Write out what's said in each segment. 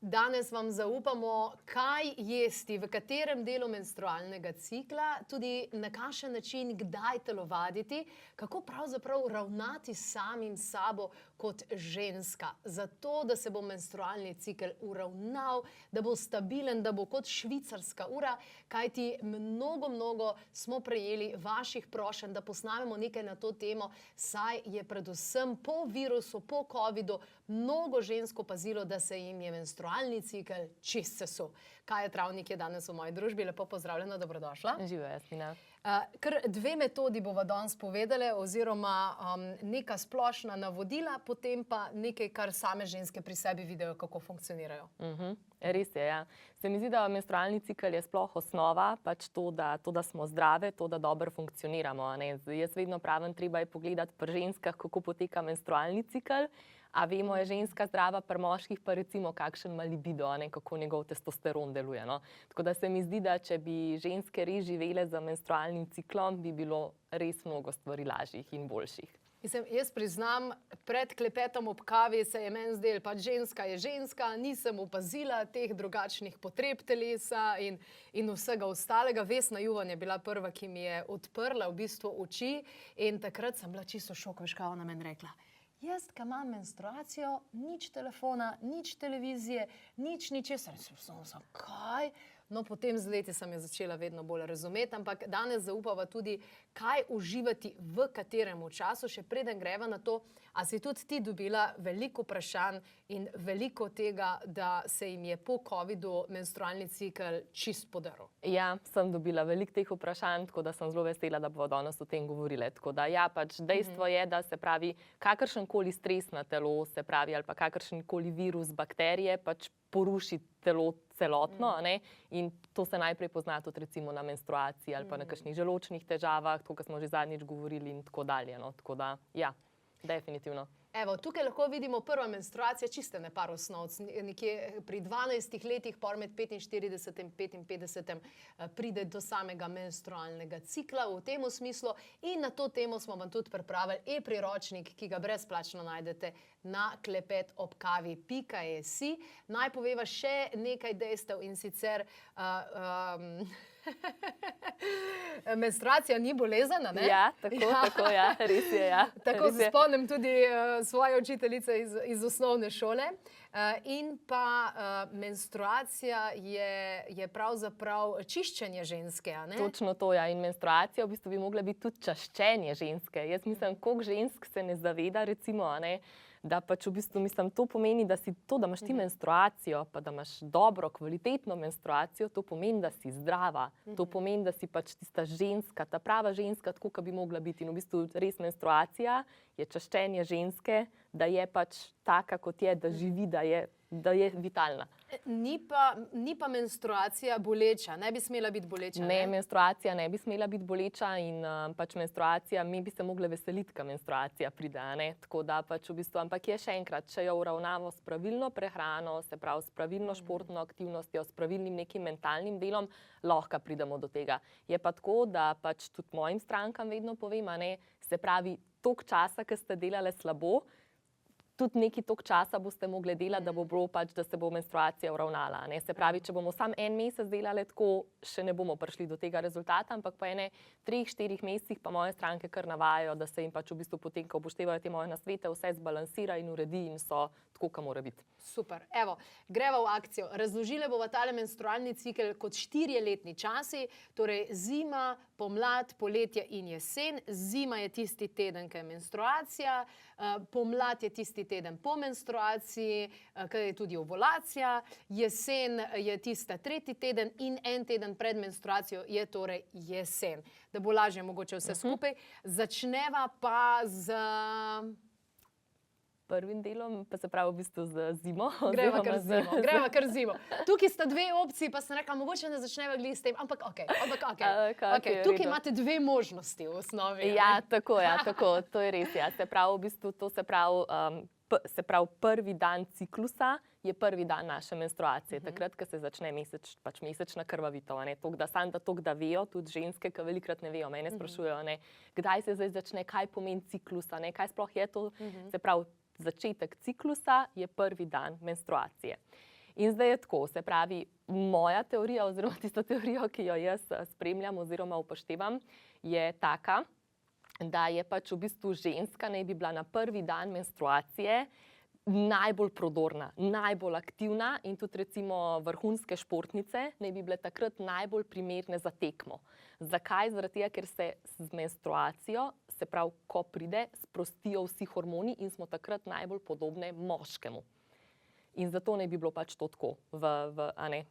Danes vam zaupamo, kaj jesti, v katerem delu menstrualnega cikla, tudi na kakšen način, kdaj telovaditi, kako pravzaprav ravnati s samim sabo kot ženska. Zato, da se bo menstrualni cikel uravnal, da bo stabilen, da bo kot švicarska ura, kajti mnogo smo prejeli vaših prošenj, da posnamemo nekaj na to temo, saj je predvsem po virusu, po covidu, mnogo žensk opazilo, da se jim je menstrualni cikel čist sesul. Kaja Travnik je danes v moji družbi. Lepo pozdravljena, dobrodošla. Živijo, Jasmina. Kar dve metodi bova danes povedale, oziroma neka splošna navodila, potem pa nekaj, kar same ženske pri sebi vidijo, kako funkcionirajo. Res je, ja. Se mi zdi, da menstrualni cikel je sploh osnova, pač to, da smo zdrave, to, da dobro funkcioniramo. Jaz vedno pravim, treba je pogledati pri ženskah, kako poteka menstrualni cikel, a vemo, je ženska zdrava, pri moških pa recimo kakšen ima libido, kako njegov testosteron deluje. Tako da se mi zdi, da če bi ženske res živele za menstrualnim ciklom, bi bilo res mnogo stvari lažjih in boljših. Jaz priznam, pred klepetom ob kavi se je meni zdelo, pač ženska je ženska, nisem opazila teh drugačnih potreb telesa in vsega ostalega. Vesna Juvan je bila prva, ki mi je odprla v bistvu oči, in takrat sem bila čisto šok, veš, kaj ona meni rekla. Jaz, ki imam menstruacijo, nič telefona, nič televizije, nič ničesar. Kaj? No, potem z leti sem jo začela vedno bolj razumeti, ampak danes zaupava tudi, kaj uživati v katerem času, še preden greva na to, a si tudi ti dobila veliko vprašanj in veliko tega, da se jim je po covidu menstrualni cikel čist podaril. Ja, sem dobila veliko teh vprašanj, tako da sem zelo vesela, da bomo danes o tem govorile. Tako da ja, pač dejstvo je, da se pravi, kakršenkoli stres na telo, se pravi, ali pa kakršenkoli virus, bakterije, pač poruši telo celotno, in to se najprej pozna tudi recimo na menstruaciji ali pa na kakšnih želodčnih težavah, to, kar smo že zadnjič govorili in tako dalje. Tako da, ja, definitivno. Evo, tukaj lahko vidimo prva menstruacija, čiste nepar osnovc, nekje pri 12 letih, pol med 45 in 55 pride do samega menstrualnega cikla v tem smislu, in na to temo smo vam tudi pripravili e-priročnik, ki ga brezplačno najdete na klepetobkavi.si. Naj poveva še nekaj dejstev, in sicer menstruacija ni bolezen, ne? Ja, tako, ja, res je, ja. Tako se spomnim tudi svoje učiteljice iz osnovne šole. In pa menstruacija je pravzaprav čiščenje ženske, a ne? Točno to, ja. In menstruacija v bistvu bi mogla biti tudi čaščenje ženske. Jaz mislim, koliko žensk se ne zaveda, recimo, a ne, da pač v bistvu, mislim, to pomeni, da si to, da imaš ti menstruacijo, pa da imaš dobro, kvalitetno menstruacijo, to pomeni, da si zdrava. To pomeni, da si pač tista ženska, ta prava ženska, tako, kot bi mogla biti. In v bistvu res menstruacija je čaščenje ženske, da je pač taka, kot je, da živi, da je vitalna. Ni pa menstruacija boleča, ne bi smela biti boleča, ne? Ne, menstruacija ne bi smela biti boleča in pač menstruacija, mi bi se mogli veseliti, ko menstruacija pride, ne? Tako da pač v bistvu, ampak je še enkrat, če jo uravnamo s pravilno prehrano, se pravi s pravilno športno aktivnostjo, s pravilnim nekim mentalnim delom, lahko pridemo do tega. Je pa tako, da pač tudi mojim strankam vedno povem, a ne, se pravi, toliko časa, ko ste delale slabo, tudi nekaj toliko časa boste mogli delati, da bo bilo pač, da se bo menstruacija uravnala. Se pravi, če bomo samo en mesec delali tako, še ne bomo prišli do tega rezultata, ampak po 3-4 mesecih pa moje stranke kar navajajo, da se jim pač v bistvu potem, ko upoštevajo te moje nasvete, vse zbalansira in uredi in so tako, kot mora biti. Super. Evo, greva v akcijo. Razložile bova tale menstrualni cikel kot 4-letni časi, torej zima, pomlad, poletje in jesen. Zima je tisti teden, ko je menstruacija, pomlad je tisti teden po menstruaciji, ko je tudi ovulacija, jesen je tista 3. teden in en teden pred menstruacijo je torej jesen. Da bo lažje mogoče vse skupaj. Začneva pa z prvim delom, pa se pravi v bistvu z zimo. Greva kar zimo. Tukaj sta dve opciji, pa sem rekla, mogoče ne začneva glih s tem, ampak okej. Tukaj imate dve možnosti v osnovi. Ja, tako, to je res, ja. Se pravi, v bistvu, to se pravi, prvi dan ciklusa je prvi dan naše menstruacije, takrat, ko se začne mesečna krvavitev. Samo da vejo, tudi ženske, ki velikokrat ne vejo, mene sprašujejo, kdaj se zdaj začne, kaj pomeni ciklus, kaj sploh je to. Se pravi, začetek ciklusa je prvi dan menstruacije. In zdaj je tako, se pravi, moja teorija oziroma tisto teorijo, ki jo jaz spremljam oziroma upoštevam, je taka, da je pač v bistvu ženska naj bi bila na prvi dan menstruacije najbolj prodorna, najbolj aktivna in tudi recimo vrhunske športnice naj bi bile takrat najbolj primerne za tekmo. Zakaj? Zaradi tega, ker se z menstruacijo, se pravi, ko pride, sprostijo vsi hormoni in smo takrat najbolj podobne moškemu. In zato naj bi bilo pač to tako, a ne.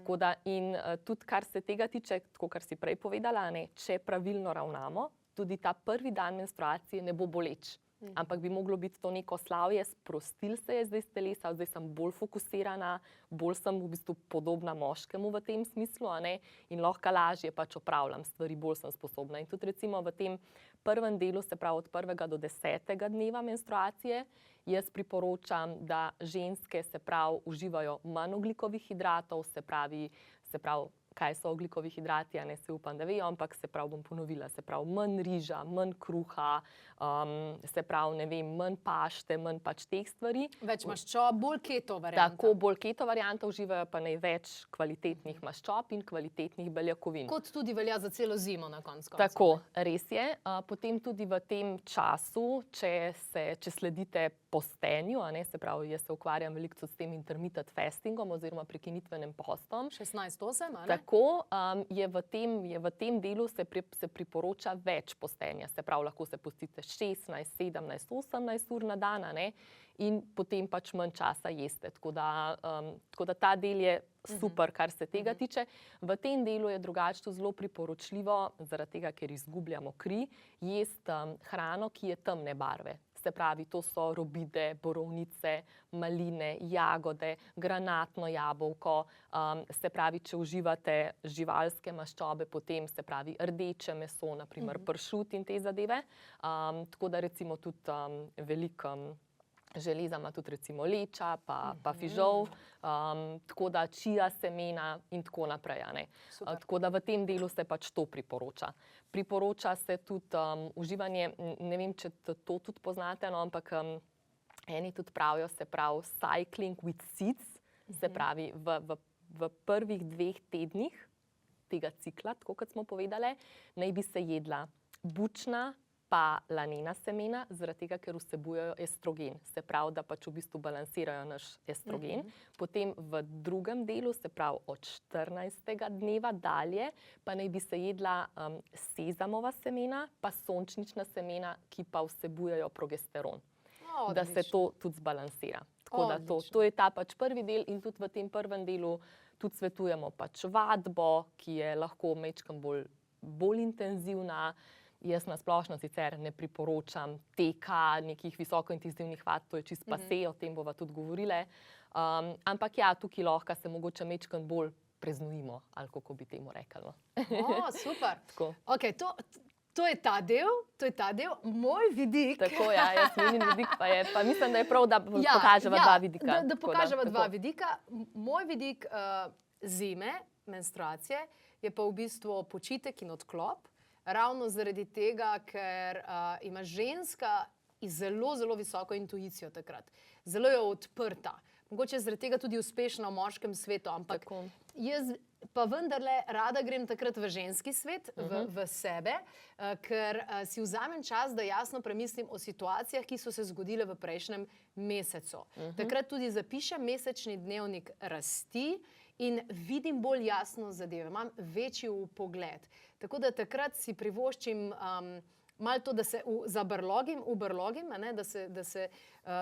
Tako da, in tudi kar se tega tiče, tako kar si prej povedala, a ne, če pravilno ravnamo, tudi ta prvi dan menstruacije ne bo boleč. Ampak bi moglo biti to neko slavje, sprostil se je zdaj z telesa, zdaj sem bolj fokusirana, bolj sem v bistvu podobna moškemu v tem smislu, a ne, in lahko lažje pač opravljam stvari, bolj sem sposobna. In tudi recimo v tem prvem delu, se pravi od 1. do 10. dneva menstruacije, jaz priporočam, da ženske, se pravi, uživajo manj ogljikovih hidratov, se pravi, kaj so ogljikovi hidrati, a ne, se upam, da vejo, ampak se pravi, bom ponovila, se pravi, manj riža, manj kruha, se pravi, ne vem, manj pašte, manj pač teh stvari. Več maščob, bolj keto varianta. Tako, bolj keto varianta, uživajo pa največ kvalitetnih maščob in kvalitetnih beljakovin. Kot tudi velja za celo zimo na koncu. Tako, res je. Potem tudi v tem času, če sledite postenju, a ne, se pravi, jaz se ukvarjam veliko s tem intermittent fastingom oziroma prekinitvenim postom. 16:8, a ne? Tako, je v tem delu se priporoča več postenja. Se pravi, lahko se postite 16, 17, 18 ur na dan, a ne, in potem pač manj časa jeste. Tako da ta del je super, kar se tega tiče. V tem delu je drugače to zelo priporočljivo, zaradi tega, ker izgubljamo kri, jesti hrano, ki je temne barve. Se pravi, to so robide, borovnice, maline, jagode, granatno jabolko, se pravi, če uživate živalske maščobe, potem se pravi rdeče meso, naprimer pršut in te zadeve. Tako da recimo tudi veliko železa ima tudi recimo leča, pa fižol, tako da čija semena in tako naprej, a ne. Tako da v tem delu se pač to priporoča. Priporoča se tudi uživanje, ne vem, če to tudi poznate, no, ampak eni tudi pravijo, se pravi cycling with seeds, se pravi v prvih 2 tednih tega cikla, tako kot smo povedali, naj bi se jedla bučna pa lanena semena, zaradi tega, ker vsebujejo estrogen. Se pravi, da pač v bistvu balansirajo naš estrogen. Potem v drugem delu, se pravi od 14. dneva dalje, pa naj bi se jedla sezamova semena, pa sončnična semena, ki pa vsebujejo progesteron. Da se to tudi zbalansira. Tako da to je ta pač prvi del in tudi v tem prvem delu tudi svetujemo pač vadbo, ki je lahko majčkeno bolj intenzivna. Jaz na splošno sicer ne priporočam teka, nekih visokointenzivnih vadb, to je čisto pase, o tem bova tudi govorile. Ampak ja, tukaj lahko se mogoče majčkeno bolj preznojimo, ali kako bi temu rekli. Super. Tako. Okej, to je ta del, moj vidik. Tako, ja, jaz menim vidik pa je, pa mislim, da je prav, da pokaževa dva vidika. Da pokaževa dva vidika. Moj vidik zime, menstruacije, je pa v bistvu počitek in odklop. Ravno zaradi tega, ker ima ženska zelo, zelo visoko intuicijo takrat. Zelo je odprta. Mogoče zaradi tega tudi uspešna v moškem svetu, ampak jaz pa vendarle rada grem takrat v ženski svet, v sebe, ker si vzamem čas, da jasno premislim o situacijah, ki so se zgodile v prejšnjem mesecu. Takrat tudi zapišem mesečni dnevnik rasti in vidim bolj jasno zadeve, imam večji vpogled. Tako da takrat si privoščim malo to, da se zabrlogim,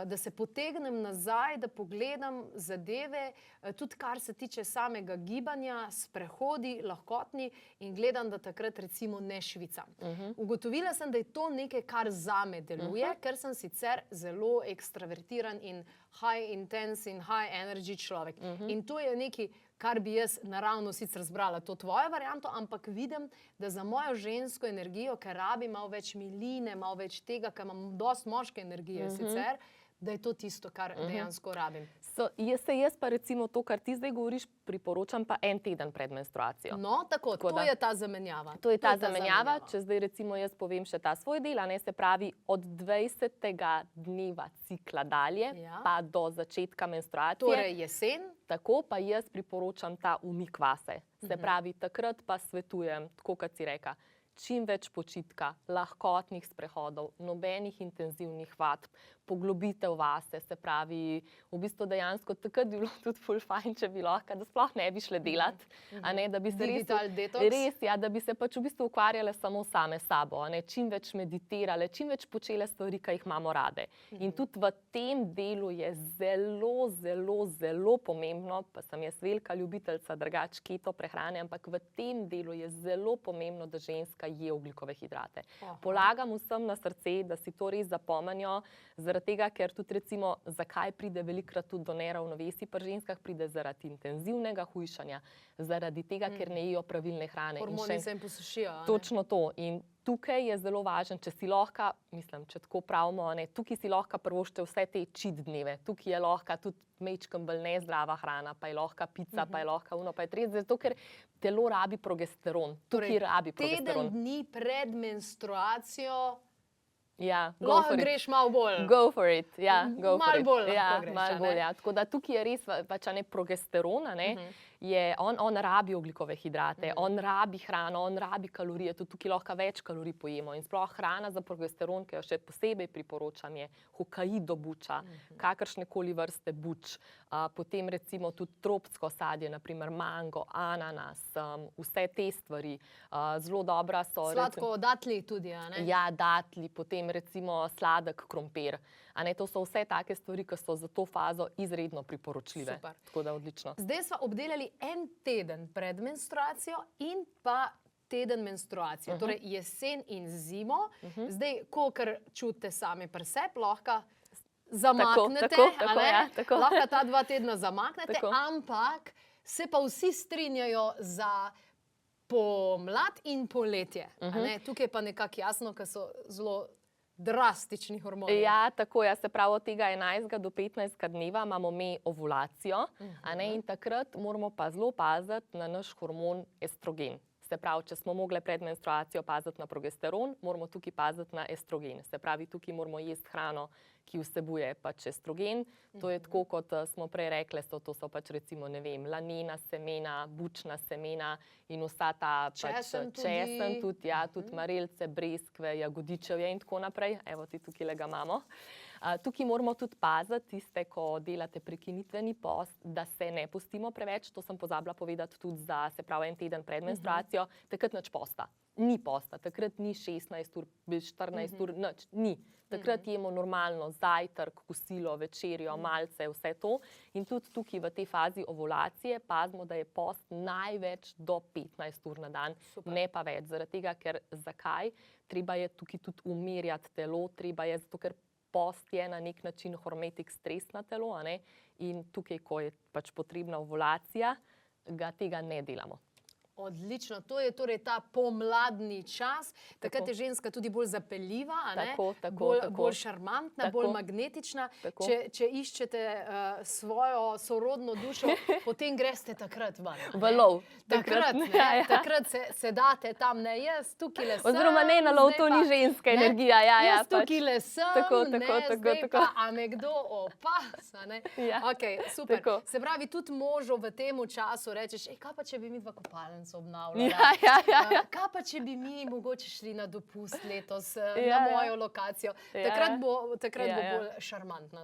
da se potegnem nazaj, da pogledam zadeve, tudi kar se tiče samega gibanja, sprehodi, lahkotni in gledam, da takrat recimo ne švicam. Ugotovila sem, da je to nekaj, kar zame deluje, ker sem sicer zelo ekstravertiran in high intense in high energy človek. In to je nekaj, kar bi jaz naravno sicer zbrala to tvojo varianto, ampak vidim, da za mojo žensko energijo, ker rabi malo več miline, malo več tega, ker imam dosti moške energije sicer, da je to tisto, kar dejansko rabim. Jaz pa recimo to, kar ti zdaj govoriš, priporočam pa en teden pred menstruacijo. No, tako to je ta zamenjava. To je ta zamenjava. Če zdaj recimo jaz povem še ta svoj del, se pravi od 20. dneva cikla dalje, pa do začetka menstruacije. Torej jesen. Tako pa jaz priporočam ta umik vase. Se pravi, takrat pa svetujem, tako kot si reka, čim več počitka, lahkotnih sprehodov, nobenih intenzivnih vadb, poglobitev vase, se pravi, v bistvu dejansko takrat bi bilo tudi ful fajn, če bi lahko, da sploh ne bi šle delati, da bi se da bi se pač v bistvu ukvarjale samo same sabo, čim več meditirale, čim več počele stvari, ki jih imamo rade. In tudi v tem delu je zelo, zelo, zelo pomembno, pa sem jaz velika ljubiteljca drugače keto prehrane, ampak v tem delu je zelo pomembno, da ženska je ogljikove hidrate. Polagam vsem na srce, da si to res zapomenijo, zaradi tega, ker tudi recimo, zakaj pride velikokrat tudi do neravnovesij pri ženskah, pride zaradi intenzivnega hujšanja, zaradi tega, ker ne jejo pravilne hrane. Hormoni se jim posušijo. Točno to. In tukaj je zelo važno, če si lahko, mislim, če tako pravimo, tukaj si lahko privoščite vse te cheat dneve. Tukaj je lahko tudi majčkeno bolj nezdrava hrana, pa je lahko pica, pa je lahko ono, pa je tretje, zato ker telo rabi progesteron. Tukaj rabi progesteron. Teden dni pred menstruacijo lahko greš malo bolj. Go for it, go for it. Malo bolj lahko greš. Malo bolj, Tako da tukaj je res pač progesteron, on rabi ogljikove hidrate, on rabi hrano, on rabi kalorije, tudi tukaj lahko več kalorij pojemo. In sploh hrana za progesteron, ki jo še posebej priporočam, je Hokkaido buča, kakršnekoli vrste buč, potem recimo tudi tropsko sadje, naprimer mango, ananas, vse te stvari. Zelo dobra so. Sladko datli tudi, Ja, datli, potem recimo sladek krompir. To so vse take stvari, ki so za to fazo izredno priporočljive. Super. Tako da odlično. Zdaj sva obdelali en teden pred menstruacijo in pa teden menstruacije, torej jesen in zimo. Zdaj, kolikor čutite sami pri sebi, lahko zamaknete, lahko ta 2 tedna zamaknete, ampak se pa vsi strinjajo za pomlad in poletje. Tukaj je pa nekako jasno, ker so zelo drastični hormoni. Ja, tako je. Se pravi, od tega 11. do 15. dneva imamo mi ovulacijo, in takrat moramo pa zelo paziti na naš hormon estrogen. Se pravi, če smo mogli pred menstruacijo paziti na progesteron, moramo tukaj paziti na estrogen. Se pravi, tukaj moramo jesti hrano, ki vsebuje pač estrogen. To je tako, kot smo prej rekli, to so pač recimo, ne vem, lanena semena, bučna semena in vsa ta česen tudi, tudi marelice, breskve, jagodičevje in tako naprej. Evo, ti tukaj ga imamo. Tukaj moramo tudi paziti, tiste, ko delate prekinitveni post, da se ne postimo preveč. To sem pozabila povedati tudi za, se pravi, en teden pred menstruacijo. Takrat nič posta. Ni posta. Takrat ni 16 ur, 14 ur, nič. Ni. Takrat jemo normalno zajtrk, kosilo, večerjo, malce, vse to. In tudi tukaj v tej fazi ovulacije pazimo, da je post največ do 15 ur na dan, ne pa več. Zaradi tega, ker zakaj? Treba je tukaj tudi umirjati telo, treba je zato, ker post je na nek način hormetik stres na telo, in tukaj, ko je pač potrebna ovulacija, tega ne delamo. Odlično, to je torej ta pomladni čas, takrat je ženska tudi bolj zapeljiva, bolj šarmantna, bolj magnetična. Če iščete svojo sorodno dušo, potem greste takrat ven. V lov. Takrat se date tam, ne jaz, tukaj sem. Oziroma ne na lov, to ni ženska energija. Jaz tukaj sem, zdaj pa, a me kdo opas. Ok, super. Se pravi, tudi možu v tem času rečeš, kaj pa če bi mi v kopalnico obnavljala. Kaj pa, če bi mi mogoče šli na dopust letos na mojo lokacijo? Takrat bo bolj šarmantna.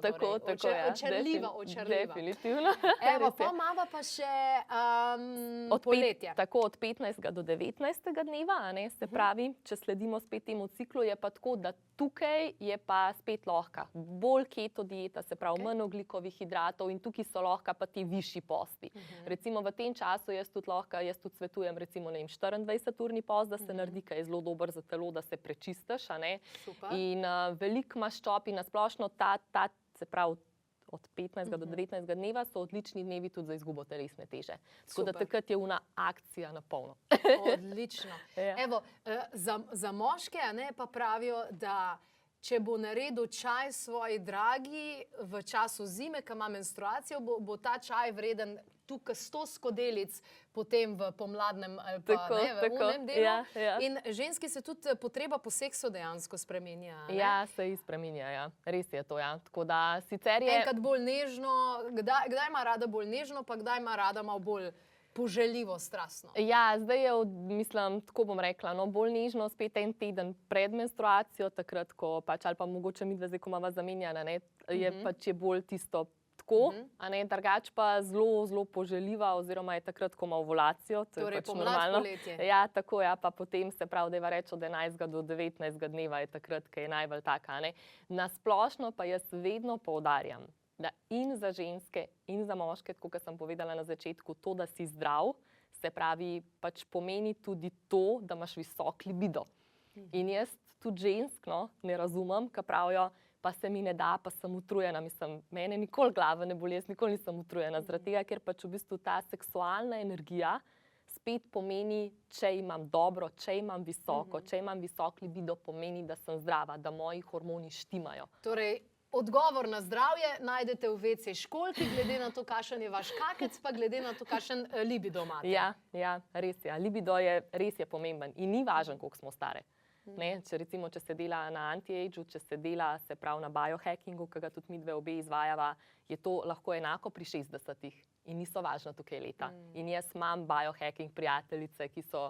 Očarljiva. Definitivno. Evo, pa imamo pa še poletje. Tako, od 15. do 19. dneva, se pravi, če sledimo spet temu ciklu, je pa tako, da tukaj je pa spet lahko. Bolj keto dieta, se pravi, manj ogljikovih hidratov in tukaj so lahko pa ti višji posti. Recimo v tem času jaz tudi svetujem recimo 24-urni post, da se naredi, kaj je zelo dober za telo, da se prečistiš. In veliko maščob in nasplošno se pravi, od 15. do 19. dneva so odlični dnevi tudi za izgubo telesne teže. Tako da takrat je una akcija na polno. Odlično. Evo, za moške pa pravijo, da če bo naredil čaj svoji dragi v času zime, ko ima menstruacijo, bo ta čaj vreden tukaj 100 skodelic potem v pomladnem ali pa Tako, ne, v tako, unem delu. ja, ja. In ženski se tudi potreba po seksu dejansko spreminja. Ne? Ja, se spreminja, ja. Res je to, ja. Tako da sicer je... Enkrat bolj nežno, kdaj ima rada bolj nežno, pa kdaj ima rada malo bolj poželjivo, strastno. Ja, zdaj je, mislim, tako bom rekla, no, bolj nežno spet en teden pred menstruacijo, takrat, ko pač, ali pa mogoče midva zdaj, ko imava zamenjana, ne, pač je bolj tisto tako, a ne, drugače pa zelo, zelo poželjiva, oziroma je takrat, ko ima ovulacijo, to Torej je pač pomlad, normalno. poletje. Ja, tako, ja, pa potem se pravi, dajva reči od 11. do 19. dneva je takrat, ki je najbolj taka, a ne. Na splošno pa jaz vedno poudarjam, da in za ženske, in za moške, tako kot sem povedala na začetku, to, da si zdrav, se pravi, pač pomeni tudi to, da imaš visok libido. In jaz tudi žensk, no, ne razumem, ki pravijo, pa se mi ne da, pa sem utrujena. Mislim, mene nikoli glava ne boli, jaz nikoli nisem utrujena, zaradi tega, ker pač v bistvu ta seksualna energija spet pomeni, če imam dobro, če imam visoko, če imam visok libido, pomeni, da sem zdrava, da moji hormoni štimajo. Torej, odgovor na zdravje najdete v WC školjki, glede na to, kakšen je vaš kakec, pa glede na to, kakšen libido imate. Ja, ja, res je. Libido je res je pomemben in ni važno, koliko smo stare. Ne, če se dela na anti-ageu, če se dela, se pravi na biohackingu, ki ga tudi midve obe izvajava, je to lahko enako pri 60-ih in niso važna tukaj leta. In jaz imam biohacking prijateljice, ki so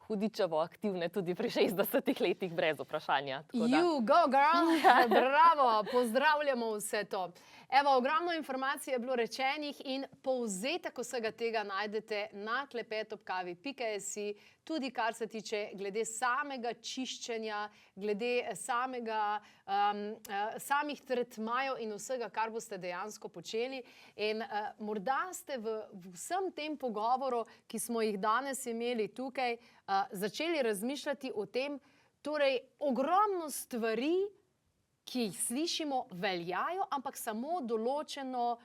hudičevo aktivne tudi pri 60 letih, brez vprašanja. You go, girl! Bravo, pozdravljamo vse to. Evo, ogromno informacij je bilo rečenih in povzetek vsega tega najdete na klepetobkavi.si, tudi kar se tiče glede samega čiščenja, glede samih tretmajev in vsega, kar boste dejansko počeli. In morda ste v vsem tem pogovoru, ki smo jih danes imeli tukaj, začeli razmišljati o tem, torej ogromno stvari, ki jih slišimo, veljajo, ampak samo določeno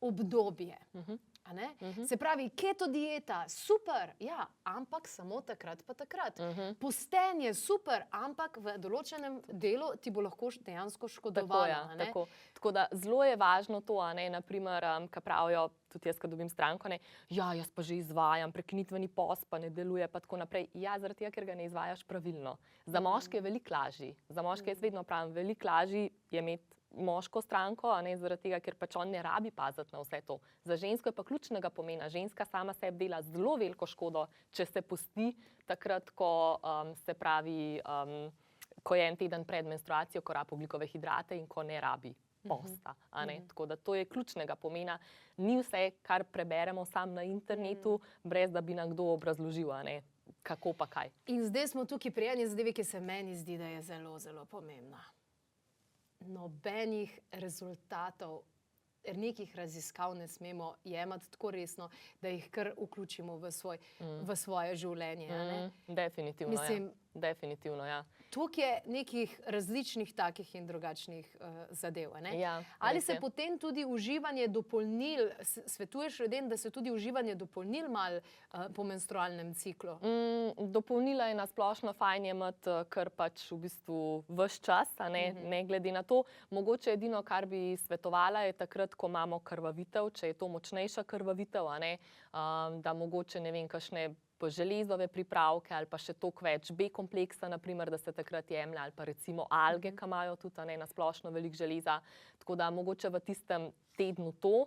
obdobje. A ne? Se pravi, keto dieta, super, ja, ampak samo takrat pa takrat. Postenje, super, ampak v določenem delu ti bo lahko dejansko škodovalo. Tako, ja, tako. Tako da zelo je važno to, a ne, naprimer, ko pravijo, tudi jaz, ko dobim stranko, ne, ja, jaz pa že izvajam, prekinitveni post pa ne deluje, pa tako naprej. Ja, zaradi tega, ker ga ne izvajaš pravilno. Za moške je veliko lažji. Za moške jaz vedno pravim, veliko lažji je imeti moško stranko, a ne, zaradi tega, ker pač on ne rabi paziti na vse to. Za žensko je pa ključnega pomena. Ženska sama sebi dela zelo veliko škodo, če se pusti takrat, ko se pravi, ko je en teden pred menstruacijo, ko rabi ogljikove hidrate in ko ne rabi posta. A ne? Tako da to je ključnega pomena. Ni vse, kar preberemo sam na internetu, brez da bi nam kdo obrazložil, a ne, kako pa kaj. In zdaj smo tukaj pri eni zadevi, ki se meni zdi, da je zelo, zelo pomembna. Nobenih rezultatov, nekih raziskav ne smemo jemati tako resno, da jih kar vključimo v svoje življenje. Definitivno, Mislim, definitivno, ja. Tukaj je nekih različnih takih in drugačnih zadev. Ne? Ja, Ali res se je. potem tudi uživanje dopolnil, svetuješ ljudem, da se tudi uživanje dopolnil malo po menstrualnem ciklu? Dopolnila je na splošno fajn jemati, kar pač v bistvu ves čas, a ne, ne glede na to. Mogoče edino, kar bi svetovala, je takrat, ko imamo krvavitev, če je to močnejša krvavitev, a ne, da mogoče, ne vem, kakšne železove pripravke ali pa še toliko več B-kompleksa, naprimer, da se takrat jemlje, ali pa recimo alge, ki imajo tudi, a ne, na splošno veliko železa. Tako da mogoče v tistem tednu to,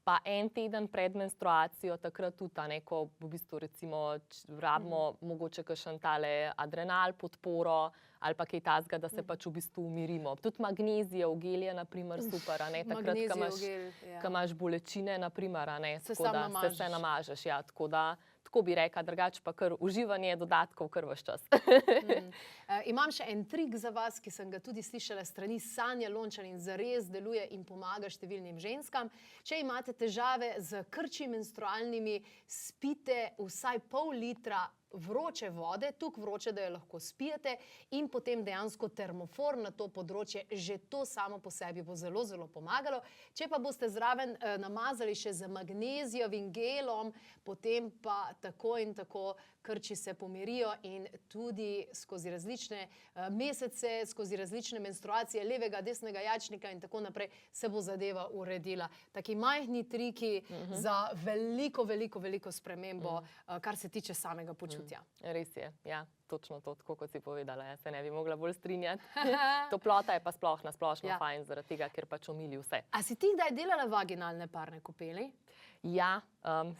pa en teden pred menstruacijo, takrat tudi, a ne, ko v bistvu recimo rabimo mogoče kakšen tale adrenal podporo ali pa kaj takega, da se pač v bistvu umirimo. Tudi magnezijev gel je naprimer super, a ne, takrat, ko imaš bolečine, naprimer, a ne, tako da se namažeš, ja, tako da tako bi rekla, drugače pa kar uživanje dodatkov kar ves čas. Imam še en trik za vas, ki sem ga tudi slišala s strani Sanje Lončar in zares deluje in pomaga številnim ženskam. Če imate težave z krči menstrualnimi, spite vsaj pol litra vroče vode, tukaj vroče, da jo lahko spijete in potem dejansko termofor na to področje, že to samo po sebi bo zelo, zelo pomagalo. Če pa boste zraven namazali še z magnezijevim gelom, potem pa tako in tako krči se pomirijo in tudi skozi različne mesece, skozi različne menstruacije levega, desnega jajčnika in tako naprej se bo zadeva uredila. Taki majhni triki za veliko, veliko, veliko spremembo, kar se tiče samega počutja. Res je, ja, točno to, tako kot si povedala, jaz se ne bi mogla bolj strinjati. Toplota je pa sploh na splošno fajn, zaradi tega, ker pač omili vse. A si ti kdaj delala vaginalne parne kopeli? Ja,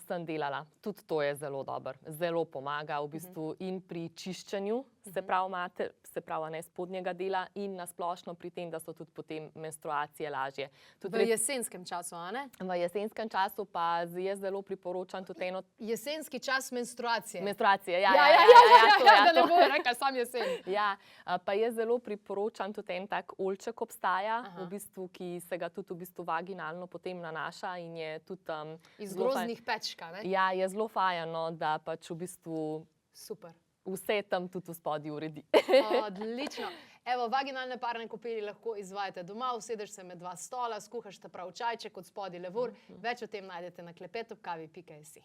sem delala. Tudi to je zelo dobro. Zelo pomaga v bistvu in pri čiščenju, se pravi ne spodnjega dela in na splošno pri tem, da so tudi potem menstruacije lažje. V jesenskem času, a ne? V jesenskem času pa jaz zelo priporočam tudi eno... Jesenski čas menstruacije. Menstruacije, ja. Da ne bo rekla sam jesen. Ja, pa jaz zelo priporočam tudi en tak oljček obstaja, v bistvu, ki se ga tudi v bistvu vaginalno potem nanaša in je tudi... Iz groznih pečka, ne? Ja, je zelo fajno, da pač v bistvu super. Vse tam tudi v spodnji uredi. Odlično. Evo, vaginalne parne kopeli lahko izvajate doma, usedeš se med dva stola, skuhaš ta prav čajček od spodaj levor. Več o tem najdete na klepetobkavi.si.